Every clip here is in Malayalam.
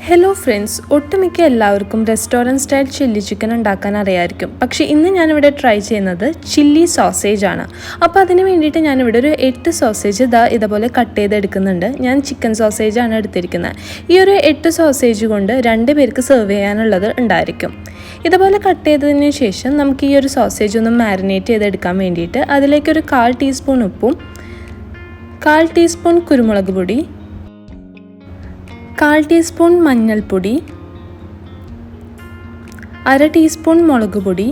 ഹലോ ഫ്രണ്ട്സ്, ഒട്ടുമിക്ക എല്ലാവർക്കും റെസ്റ്റോറൻറ്റ് സ്റ്റൈൽ ചില്ലി ചിക്കൻ ഉണ്ടാക്കാൻ അറിയാമായിരിക്കും. പക്ഷേ ഇന്ന് ഞാനിവിടെ ട്രൈ ചെയ്യുന്നത് ചില്ലി സോസേജ് ആണ്. അപ്പോൾ അതിന് വേണ്ടിയിട്ട് ഞാനിവിടെ ഒരു 8 സോസേജ് ഇതേപോലെ കട്ട് ചെയ്തെടുക്കുന്നുണ്ട്. ഞാൻ ചിക്കൻ സോസേജാണ് എടുത്തിരിക്കുന്നത്. ഈ ഒരു 8 സോസേജ് കൊണ്ട് 2 പേർക്ക് സെർവ് ചെയ്യാനുള്ളത് ഉണ്ടായിരിക്കും. ഇതുപോലെ കട്ട് ചെയ്തതിന് ശേഷം നമുക്ക് ഈ ഒരു സോസേജ് ഒന്ന് മാരിനേറ്റ് ചെയ്തെടുക്കാൻ വേണ്ടിയിട്ട് അതിലേക്കൊരു 1/4 ടീസ്പൂൺ ഉപ്പും 1/4 ടീസ്പൂൺ കുരുമുളക് പൊടി, 1/4 ടീസ്പൂൺ മഞ്ഞൾപ്പൊടി, 1/2 ടീസ്പൂൺ മുളക് പൊടി,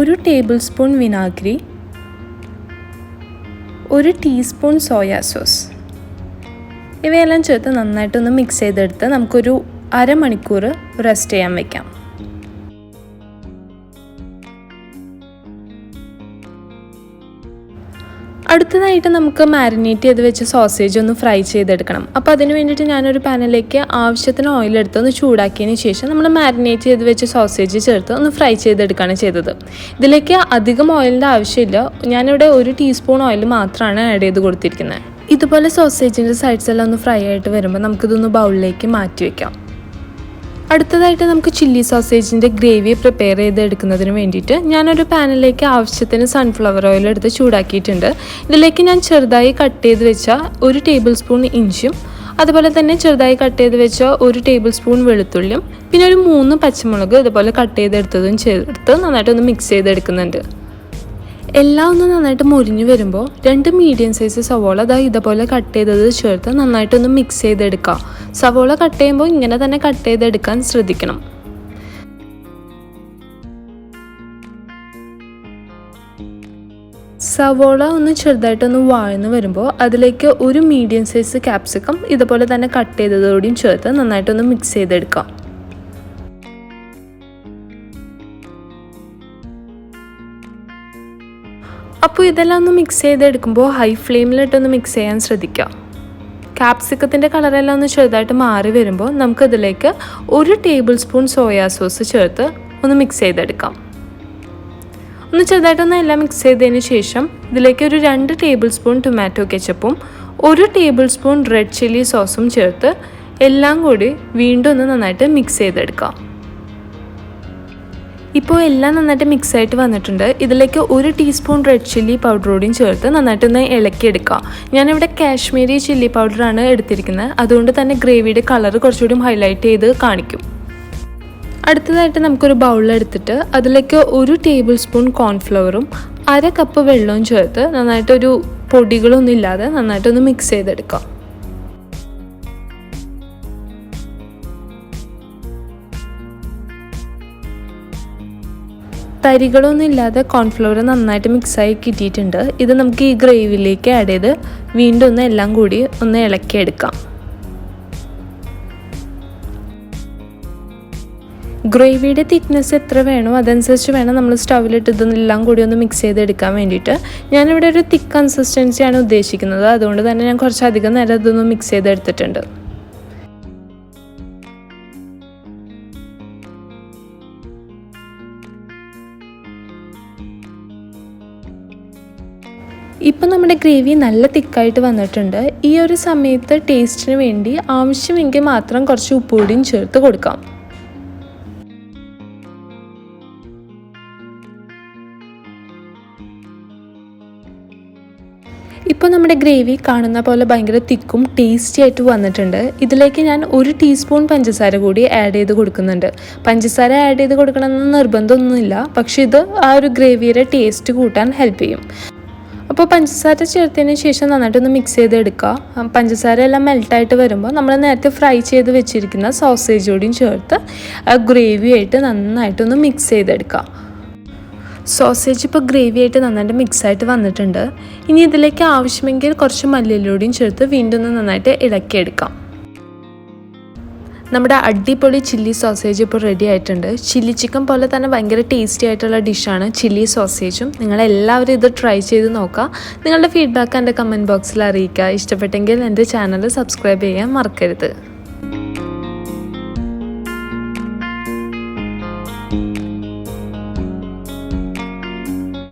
1 ടേബിൾ സ്പൂൺ വിനാഗിരി, 1 ടീസ്പൂൺ സോയാ സോസ് ഇവയെല്ലാം ചേർത്ത് നന്നായിട്ടൊന്ന് മിക്സ് ചെയ്തെടുത്ത് നമുക്കൊരു അരമണിക്കൂർ റെസ്റ്റ് ചെയ്യാൻ വയ്ക്കാം. അടുത്തതായിട്ട് നമുക്ക് മാരിനേറ്റ് ചെയ്ത് വെച്ച സോസേജ് ഒന്ന് ഫ്രൈ ചെയ്തെടുക്കണം. അപ്പോൾ അതിന് വേണ്ടിയിട്ട് ഞാനൊരു പാനിലേക്ക് ആവശ്യത്തിന് ഓയിലെടുത്ത് ഒന്ന് ചൂടാക്കിയതിന് ശേഷം നമ്മൾ മാരിനേറ്റ് ചെയ്ത് വെച്ച സോസേജ് ചേർത്ത് ഒന്ന് ഫ്രൈ ചെയ്തെടുക്കുകയാണ് ചെയ്തത്. ഇതിലേക്ക് അധികം ഓയിലിൻ്റെ ആവശ്യമില്ല. ഞാനിവിടെ 1 ടീസ്പൂൺ ഓയിൽ മാത്രമാണ് ആഡ് ചെയ്ത് കൊടുത്തിരിക്കുന്നത്. ഇതുപോലെ സോസേജിൻ്റെ സൈഡ്സ് എല്ലാം ഒന്ന് ഫ്രൈ ആയിട്ട് വരുമ്പോൾ നമുക്കിതൊന്ന് ബൗളിലേക്ക് മാറ്റി വയ്ക്കാം. അടുത്തതായിട്ട് നമുക്ക് ചില്ലി സോസേജിൻ്റെ ഗ്രേവി പ്രിപ്പയർ ചെയ്തെടുക്കുന്നതിന് വേണ്ടിയിട്ട് ഞാനൊരു പാനിലേക്ക് ആവശ്യത്തിന് സൺഫ്ലവർ ഓയിൽ എടുത്ത് ചൂടാക്കിയിട്ടുണ്ട്. ഇതിലേക്ക് ഞാൻ ചെറുതായി കട്ട് ചെയ്ത് വെച്ച 1 ടേബിൾ സ്പൂൺ ഇഞ്ചിയും അതുപോലെ തന്നെ ചെറുതായി കട്ട് ചെയ്ത് വെച്ച 1 ടേബിൾ സ്പൂൺ വെളുത്തുള്ളിയും പിന്നെ ഒരു 3 പച്ചമുളക് ഇതുപോലെ കട്ട് ചെയ്തെടുത്തതും ചേർത്ത് നന്നായിട്ടൊന്ന് മിക്സ് ചെയ്തെടുക്കുന്നുണ്ട്. എല്ലാം ഒന്ന് നന്നായിട്ട് മുരിഞ്ഞു വരുമ്പോൾ 2 മീഡിയം സൈസ് സവോള ഇതുപോലെ കട്ട് ചെയ്തത് ചേർത്ത് നന്നായിട്ടൊന്ന് മിക്സ് ചെയ്തെടുക്കുക. സവോള കട്ട് ചെയ്യുമ്പോൾ ഇങ്ങനെ തന്നെ കട്ട് ചെയ്തെടുക്കാൻ ശ്രദ്ധിക്കണം. സവോള ഒന്ന് ചെറുതായിട്ടൊന്ന് വഴന്ന് വരുമ്പോൾ അതിലേക്ക് 1 മീഡിയം സൈസ് ക്യാപ്സിക്കം ഇതുപോലെ തന്നെ കട്ട് ചെയ്തതോടെയും ചേർത്ത് നന്നായിട്ടൊന്ന് മിക്സ് ചെയ്തെടുക്കാം. അപ്പോൾ ഇതെല്ലാം ഒന്ന് മിക്സ് ചെയ്തെടുക്കുമ്പോൾ ഹൈ ഫ്ലെയിമിലിട്ടൊന്ന് മിക്സ് ചെയ്യാൻ ശ്രദ്ധിക്കുക. ക്യാപ്സിക്കത്തിൻ്റെ കളറെല്ലാം ഒന്ന് ചെറുതായിട്ട് മാറി വരുമ്പോൾ നമുക്കിതിലേക്ക് 1 ടേബിൾ സ്പൂൺ സോയാ സോസ് ചേർത്ത് ഒന്ന് മിക്സ് ചെയ്തെടുക്കാം. ഒന്ന് ചെറുതായിട്ടൊന്ന് എല്ലാം മിക്സ് ചെയ്തതിന് ശേഷം ഇതിലേക്ക് ഒരു 2 ടേബിൾ സ്പൂൺ ടൊമാറ്റോ കെച്ചപ്പും 1 ടേബിൾ സ്പൂൺ റെഡ് ചില്ലി സോസും ചേർത്ത് എല്ലാം കൂടി വീണ്ടും ഒന്ന് നന്നായിട്ട് മിക്സ് ചെയ്തെടുക്കാം. ഇപ്പോൾ എല്ലാം നന്നായിട്ട് മിക്സ് ആയിട്ട് വന്നിട്ടുണ്ട്. ഇതിലേക്ക് 1 ടീസ്പൂൺ റെഡ് ചില്ലി പൗഡറോടെയും ചേർത്ത് നന്നായിട്ടൊന്ന് ഇളക്കിയെടുക്കുക. ഞാനിവിടെ കാശ്മീരി ചില്ലി പൗഡറാണ് എടുത്തിരിക്കുന്നത്. അതുകൊണ്ട് തന്നെ ഗ്രേവിയുടെ കളർ കുറച്ചുകൂടി ഹൈലൈറ്റ് ചെയ്ത് കാണിക്കും. അടുത്തതായിട്ട് നമുക്കൊരു ബൗളിലെടുത്തിട്ട് അതിലേക്ക് 1 ടേബിൾ സ്പൂൺ കോൺഫ്ലവറും 1/2 കപ്പ് വെള്ളവും ചേർത്ത് നന്നായിട്ടൊരു പൊടികളൊന്നും ഇല്ലാതെ നന്നായിട്ടൊന്ന് മിക്സ് ചെയ്തെടുക്കാം. തരികളൊന്നും ഇല്ലാതെ കോൺഫ്ലവർ നന്നായിട്ട് മിക്സായി കിട്ടിയിട്ടുണ്ട്. ഇത് നമുക്ക് ഈ ഗ്രേവിയിലേക്ക് ആഡ് ചെയ്ത് വീണ്ടും ഒന്ന് എല്ലാം കൂടി ഒന്ന് ഇളക്കിയെടുക്കാം. ഗ്രേവിയുടെ തിക്നെസ് എത്ര വേണോ അതനുസരിച്ച് വേണം നമ്മൾ സ്റ്റൗവിലിട്ട് ഇതെല്ലാം കൂടി ഒന്ന് മിക്സ് ചെയ്തെടുക്കാൻ വേണ്ടിയിട്ട്. ഞാനിവിടെ ഒരു തിക്ക് കൺസിസ്റ്റൻസിയാണ് ഉദ്ദേശിക്കുന്നത്. അതുകൊണ്ട് തന്നെ ഞാൻ കുറച്ചധികം നേരം ഇതൊന്ന് മിക്സ് ചെയ്തെടുത്തിട്ടുണ്ട്. ഇപ്പം നമ്മുടെ ഗ്രേവി നല്ല തിക്കായിട്ട് വന്നിട്ടുണ്ട്. ഈ ഒരു സമയത്ത് ടേസ്റ്റിന് വേണ്ടി ആവശ്യമെങ്കിൽ മാത്രം കുറച്ച് ഉപ്പുപൊടിയും ചേർത്ത് കൊടുക്കാം. ഇപ്പോൾ നമ്മുടെ ഗ്രേവി കാണുന്ന പോലെ ഭയങ്കര തിക്കും ടേസ്റ്റി ആയിട്ട് വന്നിട്ടുണ്ട്. ഇതിലേക്ക് ഞാൻ 1 ടീസ്പൂൺ പഞ്ചസാര കൂടി ആഡ് ചെയ്ത് കൊടുക്കുന്നുണ്ട്. പഞ്ചസാര ആഡ് ചെയ്ത് കൊടുക്കണമെന്ന് നിർബന്ധമൊന്നുമില്ല, പക്ഷെ ഇത് ആ ഒരു ഗ്രേവിയുടെ ടേസ്റ്റ് കൂട്ടാൻ ഹെൽപ്പ് ചെയ്യും. അപ്പോൾ പഞ്ചസാര ചേർത്തതിന് ശേഷം നന്നായിട്ടൊന്ന് മിക്സ് ചെയ്തെടുക്കുക. പഞ്ചസാര എല്ലാം മെൽട്ടായിട്ട് വരുമ്പോൾ നമ്മൾ നേരത്തെ ഫ്രൈ ചെയ്ത് വെച്ചിരിക്കുന്ന സോസേജോടെയും ചേർത്ത് ആ ഗ്രേവിയായിട്ട് നന്നായിട്ടൊന്ന് മിക്സ് ചെയ്തെടുക്കുക. സോസേജ് ഇപ്പോൾ ഗ്രേവിയായിട്ട് നന്നായിട്ട് മിക്സായിട്ട് വന്നിട്ടുണ്ട്. ഇനി ഇതിലേക്ക് ആവശ്യമെങ്കിൽ കുറച്ച് മല്ലിയിലൂടെയും ചേർത്ത് വീണ്ടും ഒന്ന് നന്നായിട്ട് ഇളക്കിയെടുക്കാം. നമ്മുടെ അടിപൊളി ചില്ലി സോസേജ് ഇപ്പോൾ റെഡി ആയിട്ടുണ്ട്. ചില്ലി ചിക്കൻ പോലെ തന്നെ ഭയങ്കര ടേസ്റ്റി ആയിട്ടുള്ള ഡിഷാണ് ചില്ലി സോസേജും. നിങ്ങളെല്ലാവരും ഇത് ട്രൈ ചെയ്ത് നോക്കുക. നിങ്ങളുടെ ഫീഡ്ബാക്ക് എൻ്റെ കമൻറ്റ് ബോക്സിൽ അറിയിക്കുക. ഇഷ്ടപ്പെട്ടെങ്കിൽ എൻ്റെ ചാനൽ സബ്സ്ക്രൈബ് ചെയ്യാൻ മറക്കരുത്.